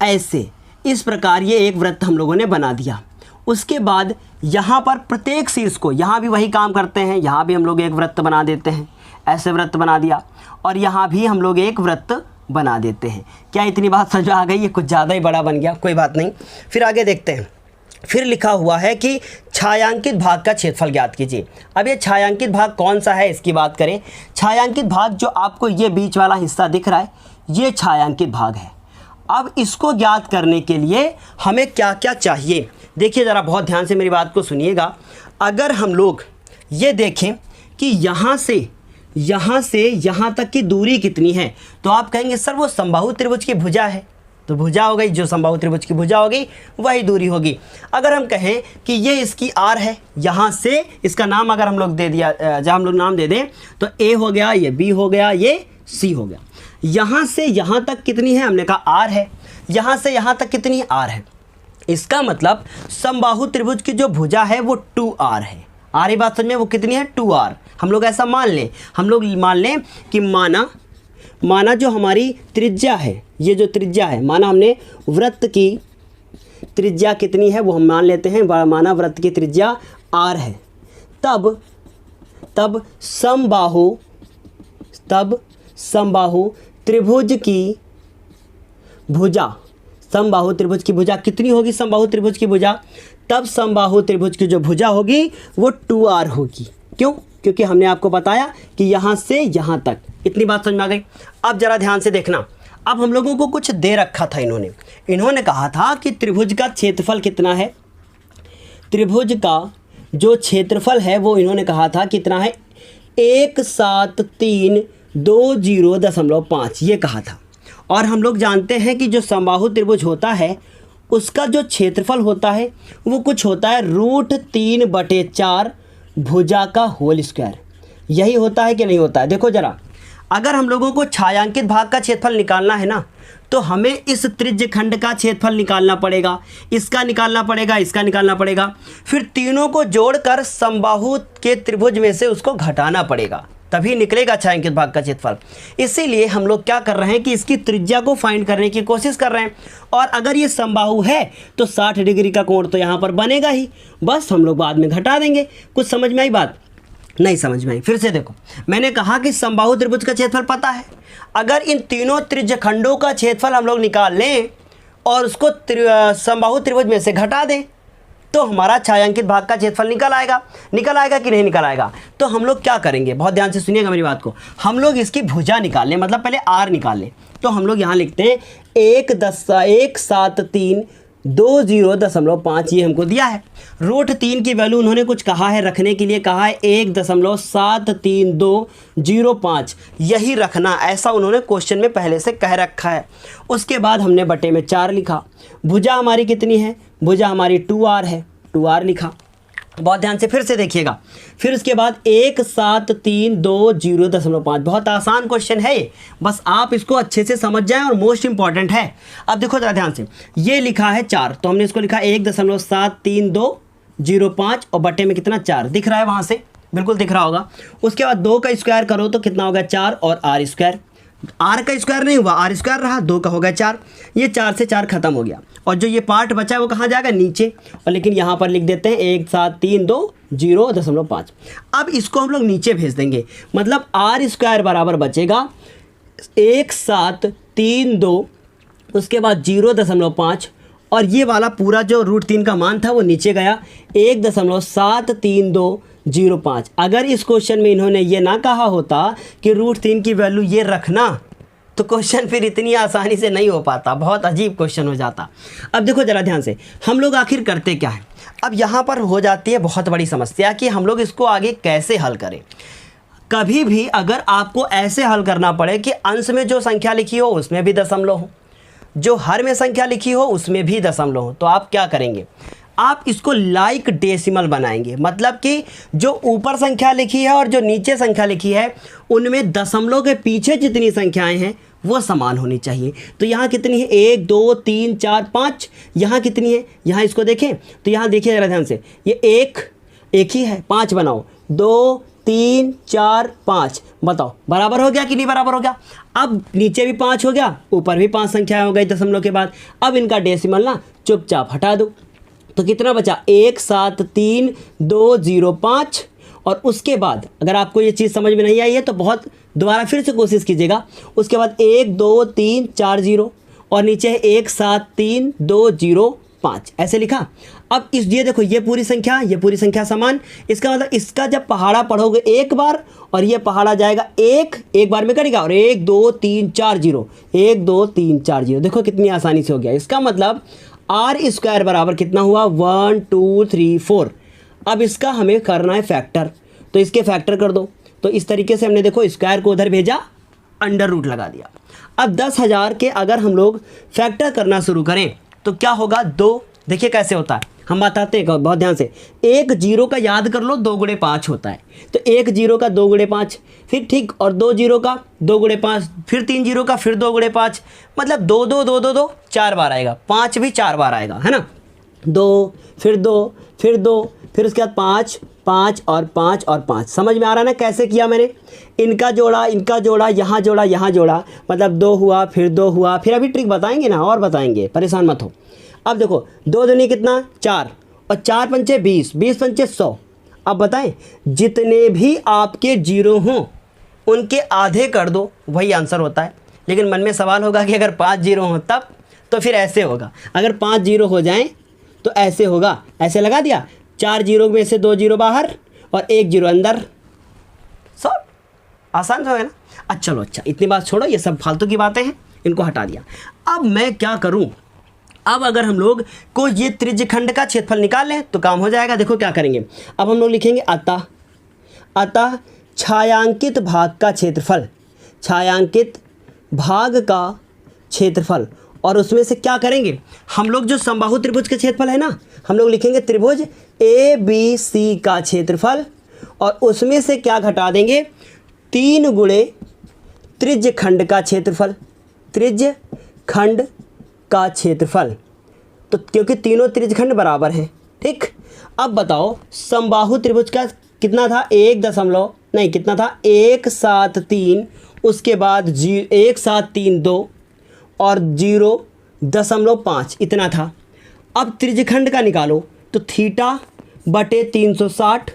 ऐसे। इस प्रकार ये एक वृत्त हम लोगों ने बना दिया। उसके बाद यहाँ पर प्रत्येक शीर्ष को, यहाँ भी वही काम करते हैं, यहाँ भी हम लोग एक वृत्त बना देते हैं, ऐसे वृत्त बना दिया और यहाँ भी हम लोग एक वृत्त बना देते हैं। क्या इतनी बात समझ आ गई? ये कुछ ज़्यादा ही बड़ा बन गया, कोई बात नहीं। फिर आगे देखते हैं। फिर लिखा हुआ है कि छायांकित भाग का क्षेत्रफल ज्ञात कीजिए। अब ये छायांकित भाग कौन सा है इसकी बात करें। छायांकित भाग जो आपको ये बीच वाला हिस्सा दिख रहा है, ये छायांकित भाग है। अब इसको ज्ञात करने के लिए हमें क्या क्या चाहिए, देखिए ज़रा बहुत ध्यान से मेरी बात को सुनिएगा। अगर हम लोग ये देखें कि यहाँ से यहाँ तक की दूरी कितनी है, तो आप कहेंगे सर वो समबाहु त्रिभुज की भुजा है, तो भुजा हो गई, जो समबाहु त्रिभुज की भुजा हो गई वही दूरी होगी। अगर हम कहें कि ये इसकी आर है, यहाँ से इसका नाम अगर हम लोग दे दिया, जब हम लोग नाम दे दें तो ए हो गया, ये बी हो गया, ये सी हो गया। यहाँ से यहाँ तक कितनी है, हमने कहा आर है। यहाँ से यहाँ तक कितनी आर है। इसका मतलब समबाहु त्रिभुज की जो भुजा है वो 2r है। आ रही बात समझ में, वो कितनी है 2r। हम लोग ऐसा मान लें, हम लोग मान लें कि माना जो हमारी त्रिज्या है, ये जो त्रिज्या है, माना हमने वृत्त की त्रिज्या कितनी है वो हम मान लेते हैं, माना वृत्त की त्रिज्या r है। तब समबाहु त्रिभुज की भुजा, समबाहु त्रिभुज की भुजा कितनी होगी, समबाहु त्रिभुज की भुजा, तब समबाहु त्रिभुज की जो भुजा होगी वो 2r होगी। क्यों? क्योंकि हमने आपको बताया कि यहाँ से यहाँ तक। इतनी बात समझ में आ गई? अब जरा ध्यान से देखना। अब हम लोगों को कुछ दे रखा था, इन्होंने कहा था कि त्रिभुज का क्षेत्रफल कितना है। त्रिभुज का जो क्षेत्रफल है वो इन्होंने कहा था कितना है, 1732.5 ये कहा था। और हम लोग जानते हैं कि जो समबाहु त्रिभुज होता है उसका जो क्षेत्रफल होता है वो कुछ होता है √3/4 भुजा का होल स्क्वायर। यही होता है कि नहीं होता है? देखो ज़रा, अगर हम लोगों को छायांकित भाग का क्षेत्रफल निकालना है ना, तो हमें इस त्रिज्य खंड का क्षेत्रफल निकालना पड़ेगा, इसका निकालना पड़ेगा, इसका निकालना पड़ेगा, फिर तीनों को जोड़कर समबाहु के त्रिभुज में से उसको घटाना पड़ेगा, तभी निकलेगा छायांकित भाग का क्षेत्रफल। इसीलिए हम लोग क्या कर रहे हैं कि इसकी त्रिज्या को फाइंड करने की कोशिश कर रहे हैं। और अगर ये समबाहु है तो 60 डिग्री का कोण तो यहाँ पर बनेगा ही, बस हम लोग बाद में घटा देंगे। कुछ समझ में आई बात? नहीं समझ में आई, फिर से देखो। मैंने कहा कि समबाहु त्रिभुज का क्षेत्रफल पता है, अगर इन तीनों त्रिज्यखंडों का क्षेत्रफल हम लोग निकाल लें और उसको समबाहु त्रिभुज में से घटा दें तो हमारा छायांकित भाग का क्षेत्रफल निकल आएगा। निकल आएगा कि नहीं निकल आएगा? तो हम लोग क्या करेंगे, बहुत ध्यान से सुनिएगा मेरी बात को। हम लोग इसकी भुजा निकाल लें, मतलब पहले आर निकाल लें। तो हम लोग यहाँ लिखते हैं 1.7320.5 ये हमको दिया है। √3 की वैल्यू उन्होंने कुछ कहा है, रखने के लिए कहा है 1.73205, यही रखना, ऐसा उन्होंने क्वेश्चन में पहले से कह रखा है। उसके बाद हमने बटे में 4 लिखा। भुजा हमारी कितनी है? भुजा हमारी 2r है, 2r लिखा। बहुत ध्यान से फिर से देखिएगा। फिर उसके बाद 1.7320.5, बहुत आसान क्वेश्चन है ये, बस आप इसको अच्छे से समझ जाएं और मोस्ट इंपॉर्टेंट है। अब देखो जरा ध्यान से, ये लिखा है 4, तो हमने इसको लिखा 1.73205 और बटे में कितना 4 दिख रहा है, वहाँ से बिल्कुल दिख रहा होगा। उसके बाद 2 का स्क्वायर करो तो कितना होगा 4 और r स्क्वायर, r का स्क्वायर नहीं हुआ, r स्क्वायर रहा, 2 का हो गया 4, ये 4 से 4 खत्म हो गया और जो ये पार्ट बचा है वो कहाँ जाएगा? नीचे। और लेकिन यहाँ पर लिख देते हैं 1.732.5। अब इसको हम लोग नीचे भेज देंगे, मतलब r स्क्वायर बराबर बचेगा 1.732 उसके बाद 0.5 और ये वाला पूरा जो √3 का मान था वो नीचे गया 1.73205। अगर इस क्वेश्चन में इन्होंने ये ना कहा होता कि √3 की वैल्यू ये रखना तो क्वेश्चन फिर इतनी आसानी से नहीं हो पाता, बहुत अजीब क्वेश्चन हो जाता। अब देखो ज़रा ध्यान से, हम लोग आखिर करते क्या है। अब यहाँ पर हो जाती है बहुत बड़ी समस्या कि हम लोग इसको आगे कैसे हल करें। कभी भी अगर आपको ऐसे हल करना पड़े कि अंश में जो संख्या लिखी हो उसमें भी दशमलव हो, जो हर में संख्या लिखी हो उसमें भी दशमलव हो, तो आप क्या करेंगे? आप इसको लाइक डेसिमल बनाएंगे, मतलब कि जो ऊपर संख्या लिखी है और जो नीचे संख्या लिखी है उनमें दशमलव के पीछे जितनी संख्याएं हैं वो समान होनी चाहिए। तो यहाँ कितनी है? 1 2 3 4 5। यहाँ कितनी है? यहाँ इसको देखें तो यहाँ देखिए ज़रा ध्यान से, ये एक ही है, 5 बनाओ, 2 3 4 5, बताओ बराबर हो गया कि नहीं बराबर हो गया? अब नीचे भी 5 हो गया, ऊपर भी 5 संख्या हो गई दशमलव के बाद। अब इनका डेसिमल ना चुपचाप हटा दो, तो कितना बचा? 1.73205। और उसके बाद अगर आपको ये चीज़ समझ में नहीं आई है तो बहुत दोबारा फिर से कोशिश कीजिएगा। उसके बाद 1 2 3 4 0 और नीचे है 1.73205, ऐसे लिखा। अब इस ये देखो, ये पूरी संख्या समान, इसका मतलब इसका जब पहाड़ा पढ़ोगे एक बार और ये पहाड़ा जाएगा एक बार में करेगा और 1 2 3 4 0, 1 2 3 4 0, देखो कितनी आसानी से हो गया। इसका मतलब r स्क्वायर बराबर कितना हुआ? 1 2 3 4। अब इसका हमें करना है फैक्टर, तो इसके फैक्टर कर दो। तो इस तरीके से हमने देखो स्क्वायर को उधर भेजा, अंडर रूट लगा दिया। अब 10,000 के अगर हम लोग फैक्टर करना शुरू करें तो क्या होगा? 2, देखिए कैसे होता है, हम बताते हैं बहुत ध्यान से। 1 0 का याद कर लो, 2 × 5 होता है, तो 1 0 का 2 × 5, फिर ठीक, और 2 0 का 2 × 5, फिर 3 0 का फिर 2 × 5, मतलब 2 2 2 2 2 4 बार आएगा, 5 भी 4 बार आएगा, है ना? 2 फिर 2 फिर 2 फिर उसके बाद 5 5 और 5 और 5। समझ में आ रहा है ना कैसे किया मैंने? इनका जोड़ा, यहाँ जोड़ा, मतलब 2 हुआ, फिर 2 हुआ, फिर अभी ट्रिक बताएंगे ना, और बताएंगे, परेशान मत हो। अब देखो 2 दूनी कितना? 4 और 4 पंचे 20, 20 पंचे 100। अब बताएं, जितने भी आपके जीरो हों उनके आधे कर दो, वही आंसर होता है। लेकिन मन में सवाल होगा कि अगर 5 जीरो हों तब, तो फिर ऐसे होगा। अगर 5 जीरो हो जाएं तो ऐसे होगा, ऐसे लगा दिया, 4 जीरो में से 2 जीरो बाहर और 1 जीरो अंदर, सॉल्व। आसान तो है ना? अच्छा, इतनी बात छोड़ो, ये सब फालतू की बातें हैं, इनको हटा दिया। अब मैं क्या करूं? अब अगर हम लोग को ये त्रिज्यखंड का क्षेत्रफल निकाल लें तो काम हो जाएगा। देखो क्या करेंगे, अब हम लोग लिखेंगे अतः छायांकित भाग का क्षेत्रफल, छायांकित भाग का क्षेत्रफल, और उसमें से क्या करेंगे हम लोग? जो समबाहु त्रिभुज का क्षेत्रफल है ना, हम लोग लिखेंगे त्रिभुज ABC का क्षेत्रफल, और उसमें से क्या घटा देंगे? 3 गुणे त्रिज्यखंड का क्षेत्रफल, त्रिज्यखंड का क्षेत्रफल, तो क्योंकि तीनों त्रिज्यखंड बराबर हैं, ठीक। अब बताओ समबाहु त्रिभुज का कितना था? 1.3, उसके बाद 1.732 और 0.5 इतना था। अब त्रिज्यखंड का निकालो तो थीटा बटे 360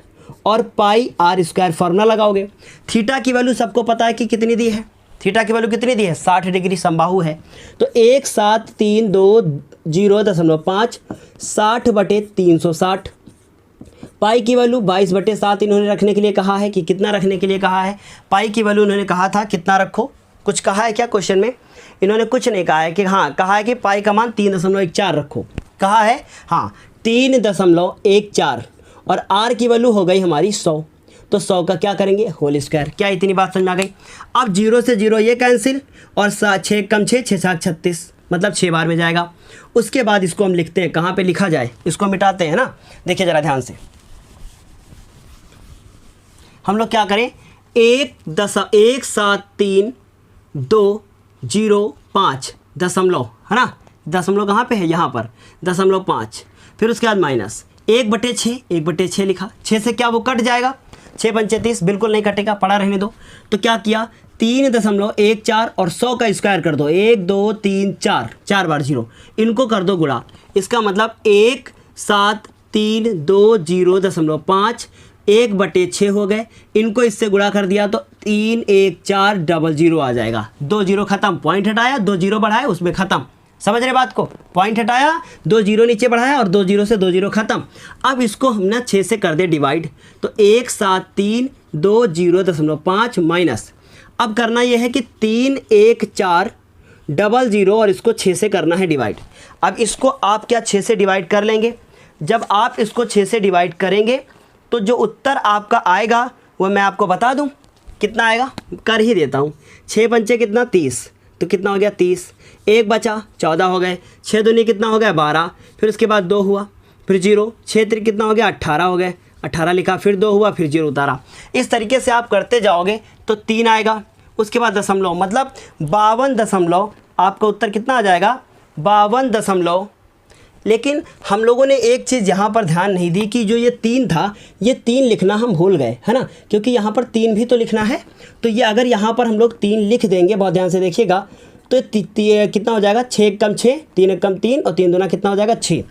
और पाई आर स्क्वायर फार्मूला लगाओगे। थीटा की वैल्यू सबको पता है कि कितनी दी है, थीटा की वैल्यू कितनी दी है, 60 डिग्री समबाहु है। तो 1732.0.5 60/360। पाई की वैल्यू 22/7 इन्होंने रखने के लिए कहा है कि कितना रखने के लिए कहा है, पाई की वैल्यू इन्होंने कहा था कितना रखो, कुछ कहा है क्या क्वेश्चन में, इन्होंने कुछ नहीं कहा है कि हाँ, कहा है कि पाई का मान 3.14 रखो, कहा है हाँ 3.14 और आर की वैल्यू हो गई हमारी 100, तो 100 का क्या करेंगे होल स्क्वायर। क्या इतनी बात समझ में आ गई। अब 0 से 0 ये कैंसिल और 6 कम 6 6 7 36 मतलब 6 बार में जाएगा। उसके बाद इसको हम लिखते हैं, कहाँ पे लिखा जाए, इसको मिटाते हैं ना। देखिए ज़रा ध्यान से, हम लोग क्या करें, 173.205 दशमलव है ना, दशमलव कहाँ पे है, यहाँ पर 0.5, फिर उसके बाद माइनस 1/6, 1/6 लिखा, 6 से क्या वो कट जाएगा, 6 पंचे 30, बिल्कुल नहीं कटेगा, पड़ा रहने दो। तो क्या किया, 3.14 और 100 का स्क्वायर कर दो, 1 2 3 4, 4 बार 0, इनको कर दो गुणा। इसका मतलब 17320.5 1/6 हो गए, इनको इससे गुणा कर दिया तो 31400 आ जाएगा। 2 0 खत्म, पॉइंट हटाया, 2 0 बढ़ाया, उसमें खत्म। समझ रहे बात को, पॉइंट हटाया, 2 0 नीचे बढ़ाया और 2 0 से 2 0 खत्म। अब इसको हम ना 6 से कर दे डिवाइड, तो 17320.5 माइनस, अब करना यह है कि 31400 और इसको 6 से करना है डिवाइड। अब इसको आप क्या 6 से डिवाइड कर लेंगे, जब आप इसको 6 से डिवाइड करेंगे तो जो उत्तर आपका आएगा वो मैं आपको बता दूं कितना आएगा, कर ही देता हूं। 6 पंचे कितना 30, तो कितना हो गया 30, 1 बचा 14 हो गए, 6 दूनी कितना हो गया 12, फिर उसके बाद 2 हुआ, फिर 0, 6 3 कितना हो गया 18 हो गए, 18 लिखा, फिर 2 हुआ, फिर 0 उतारा। इस तरीके से आप करते जाओगे तो 3 आएगा, उसके बाद दशमलव, मतलब 52 दशमलव, आपका उत्तर कितना आ जाएगा 52 दशमलव। लेकिन हम लोगों ने एक चीज़ यहाँ पर ध्यान नहीं दी कि जो ये 3 था, ये 3 लिखना हम भूल गए, है ना, क्योंकि यहाँ पर 3 भी तो लिखना है। तो ये अगर यहाँ पर हम लोग 3 लिख देंगे, बहुत ध्यान से देखिएगा, तो कितना हो जाएगा 6 कम 6, 3 कम 3 और 3 दूना कितना हो जाएगा 6।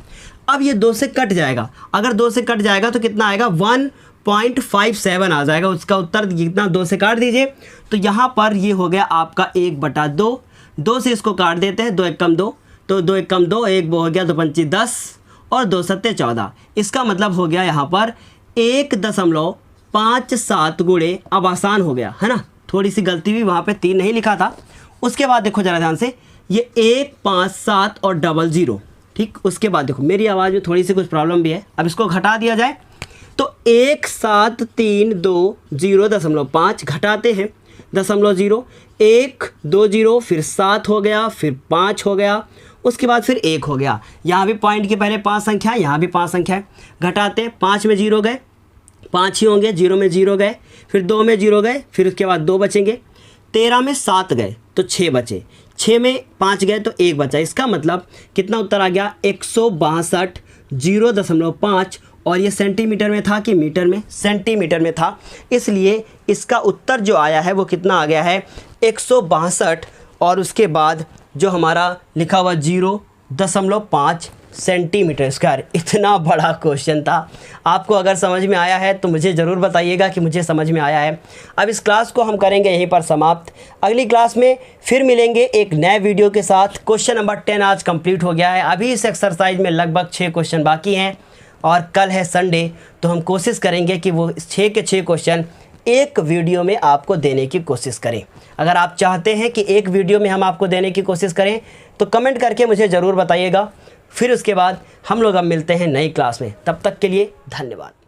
अब ये 2 से कट जाएगा, अगर 2 से कट जाएगा तो कितना आएगा 1.57 आ जाएगा। उसका उत्तर कितना, 2 से काट दीजिए, तो यहाँ पर ये हो गया आपका 1/2, 2 से इसको काट देते हैं, 2 1 कम 2, तो 2 1 कम 2, 1 हो गया, 2 पंची 10 और 2 सत्ते 14। इसका मतलब हो गया यहाँ पर 1.57 गुणे, अब आसान हो गया है ना, थोड़ी सी गलती भी, वहाँ पे 3 नहीं लिखा था। उसके बाद देखो जरा ध्यान से, ये 157 और 00, ठीक। उसके बाद देखो मेरी आवाज़ में थोड़ी सी कुछ प्रॉब्लम भी है, अब इसको घटा दिया जाए तो 17320.5 घटाते हैं 0.0, 1 2 0, फिर 7 हो गया, फिर 5 हो गया, उसके बाद फिर 1 हो गया। यहाँ भी पॉइंट के पहले 5 संख्या है, यहाँ भी 5 संख्या है, घटाते 5 में 0 गए, 5 ही होंगे, 0 में 0 गए, फिर 2 में 0 गए, फिर उसके बाद 2 बचेंगे, 13 में 7 गए तो 6 बचे, 6 में 5 गए तो 1 बचा। इसका मतलब कितना उत्तर आ गया 162.0.5, और ये सेंटीमीटर में था कि मीटर में, सेंटीमीटर में था, इसलिए इसका उत्तर जो आया है वो कितना आ गया है 162, और उसके बाद जो हमारा लिखा हुआ 0.5 सेंटीमीटर स्क्वायर। इतना बड़ा क्वेश्चन था। आपको अगर समझ में आया है तो मुझे ज़रूर बताइएगा कि मुझे समझ में आया है। अब इस क्लास को हम करेंगे यहीं पर समाप्त। अगली क्लास में फिर मिलेंगे एक नए वीडियो के साथ। क्वेश्चन नंबर 10 आज कंप्लीट हो गया है। अभी इस एक्सरसाइज में लगभग 6 क्वेश्चन बाकी हैं और कल है संडे, तो हम कोशिश करेंगे कि वो 6 के 6 क्वेश्चन एक वीडियो में आपको देने की कोशिश करें। अगर आप चाहते हैं कि एक वीडियो में हम आपको देने की कोशिश करें तो कमेंट करके मुझे ज़रूर बताइएगा। फिर उसके बाद हम लोग अब मिलते हैं नई क्लास में। तब तक के लिए धन्यवाद।